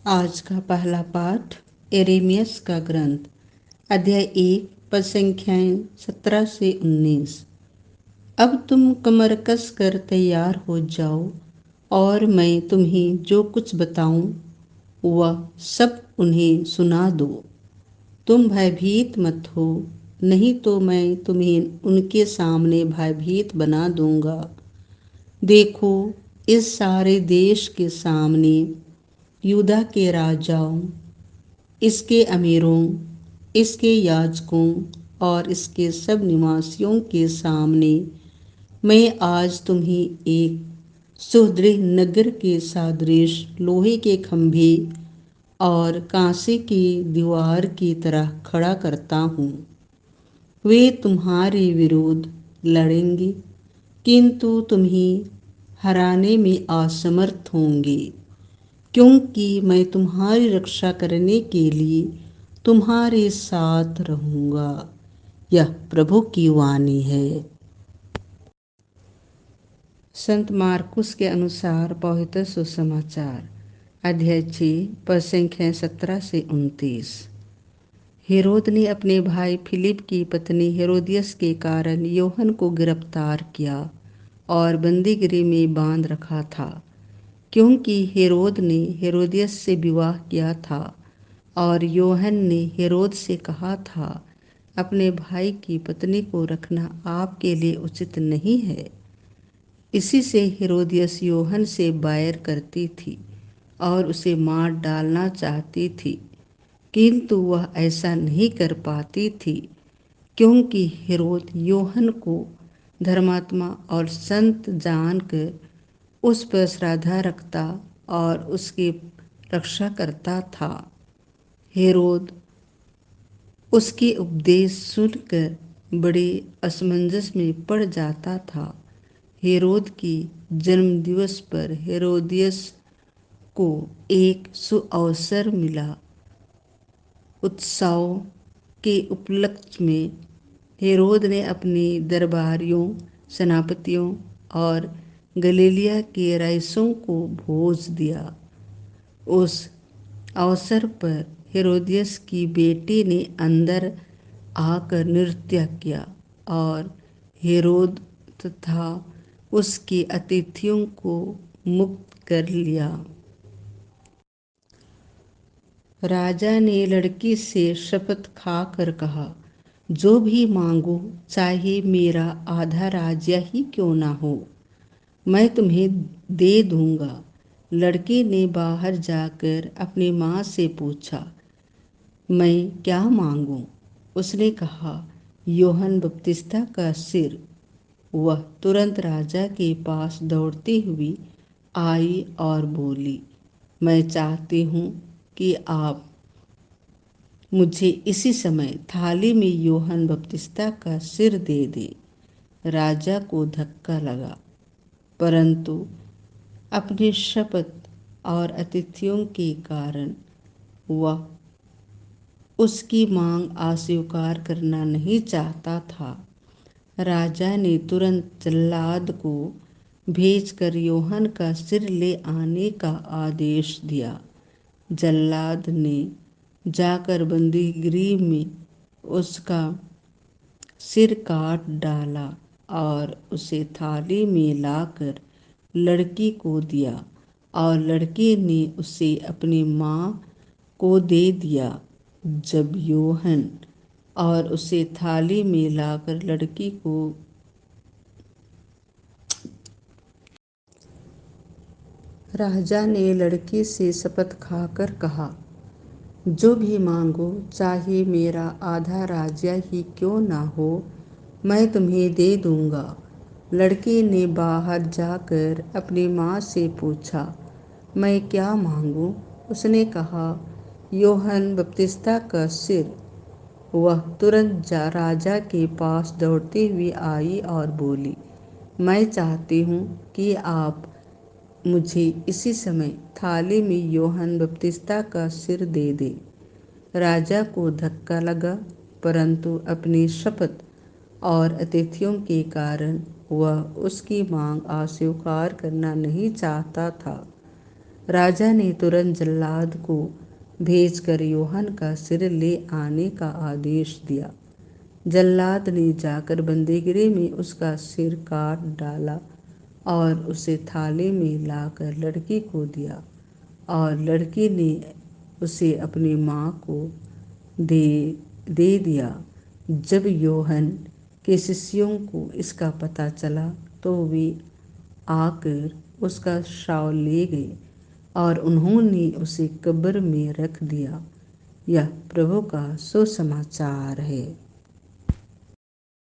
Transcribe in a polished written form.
आज का पहला पाठ यिर्मयाह का ग्रंथ अध्याय 1 पद संख्याएं 17 से 19। अब तुम कमर कस कर तैयार हो जाओ और मैं तुम्हें जो कुछ बताऊं वह सब उन्हें सुना दो। तुम भयभीत मत हो, नहीं तो मैं तुम्हें उनके सामने भयभीत बना दूंगा। देखो, इस सारे देश के सामने यूदा के राजाओं, इसके अमीरों, इसके याजकों और इसके सब निवासियों के सामने मैं आज तुम्हें एक सुदृढ़ नगर के सदृश लोहे के खंभे और कांसे की दीवार की तरह खड़ा करता हूँ। वे तुम्हारे विरुद्ध लड़ेंगे, किंतु तुम्हें हराने में असमर्थ होंगे, क्योंकि मैं तुम्हारी रक्षा करने के लिए तुम्हारे साथ रहूँगा। यह प्रभु की वाणी है। संत मार्कुस के अनुसार पवित्र सुसमाचार अध्याय 6 पद संख्या 17 से 29। हेरोद ने अपने भाई फिलिप की पत्नी हेरोदियस के कारण योहन को गिरफ्तार किया और बंदीगृह में बांध रखा था, क्योंकि हेरोद ने हेरोदियस से विवाह किया था और योहन ने हेरोद से कहा था, अपने भाई की पत्नी को रखना आपके लिए उचित नहीं है। इसी से हेरोदियस योहन से बैर करती थी और उसे मार डालना चाहती थी, किंतु वह ऐसा नहीं कर पाती थी, क्योंकि हेरोद योहन को धर्मात्मा और संत जानकर उस पर श्रद्धा रखता और उसकी रक्षा करता था। हेरोद उसके उपदेश सुनकर बड़े असमंजस में पड़ जाता था। हेरोद की जन्मदिवस पर हेरोदियस को एक सुअवसर मिला। उत्सव के उपलक्ष्य में हेरोद ने अपने दरबारियों, सेनापतियों और गलीलिया के रईसों को भोज दिया। उस अवसर पर हेरोदियस की बेटी ने अंदर आकर नृत्य किया और हेरोद तथा उसके अतिथियों को मुक्त कर लिया। राजा ने लड़की से शपथ खाकर कहा, जो भी मांगो, चाहे मेरा आधा राज्य ही क्यों ना हो, मैं तुम्हें दे दूंगा। लड़की ने बाहर जाकर अपनी माँ से पूछा, मैं क्या मांगूं? उसने कहा, योहन बपतिस्ता का सिर। वह तुरंत राजा के पास दौड़ती हुई आई और बोली, मैं चाहती हूँ कि आप मुझे इसी समय थाली में योहन बपतिस्ता का सिर दे दे। राजा को धक्का लगा, परंतु अपनी शपथ और अतिथियों के कारण वह उसकी मांग अस्वीकार करना नहीं चाहता था। राजा ने तुरंत जल्लाद को भेजकर योहन का सिर ले आने का आदेश दिया। जल्लाद ने जाकर बंदीगृह में उसका सिर काट डाला और उसे थाली में लाकर लड़की को दिया, और लड़की ने उसे अपनी माँ को दे दिया। जब योहन और उसे थाली में लाकर लड़की को राजा ने लड़की से शपथ खाकर कहा, जो भी मांगो, चाहे मेरा आधा राज्य ही क्यों ना हो, मैं तुम्हें दे दूंगा। लड़की ने बाहर जाकर अपनी माँ से पूछा, मैं क्या मांगूं? उसने कहा, योहन बपतिस्ता का सिर। वह तुरंत राजा के पास दौड़ती हुई आई और बोली, मैं चाहती हूँ कि आप मुझे इसी समय थाली में योहन बपतिस्ता का सिर दे दे। राजा को धक्का लगा, परंतु अपनी शपथ और अतिथियों के कारण वह उसकी मांग अस्वीकार करना नहीं चाहता था। राजा ने तुरंत जल्लाद को भेजकर यूहन्ना का सिर ले आने का आदेश दिया। जल्लाद ने जाकर बंदीगृह में उसका सिर काट डाला और उसे थाले में लाकर लड़की को दिया, और लड़की ने उसे अपनी माँ को दे दिया। जब यूहन्ना के शिष्यों को इसका पता चला तो वे आकर उसका शव ले गए और उन्होंने उसे कब्र में रख दिया। यह प्रभु का सुसमाचार है।